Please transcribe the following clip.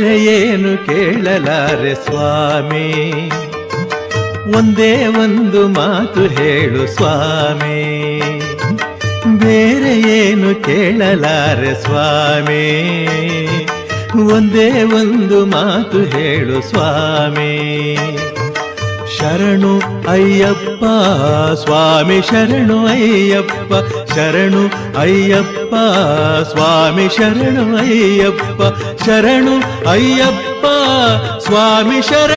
ಬೇರೆ ಏನು ಕೇಳಲಾರೆ ಸ್ವಾಮಿ, ಒಂದೇ ಒಂದು ಮಾತು ಹೇಳು ಸ್ವಾಮಿ, ಬೇರೆ ಏನು ಕೇಳಲಾರೆ ಸ್ವಾಮಿ, ಒಂದೇ ಒಂದು ಮಾತು ಹೇಳು ಸ್ವಾಮಿ. ಶರಣು ಅಯ್ಯಪ್ಪ ಸ್ವಾಮಿ ಶರಣು ಅಯ್ಯಪ್ಪ, ಶರಣು ಅಯ್ಯಪ್ಪ ಸ್ವಾಮಿ ಶರಣು ಅಯ್ಯಪ್ಪ, ಶರಣು ಅಯ್ಯಪ್ಪ ಸ್ವಾಮಿ ಶರಣು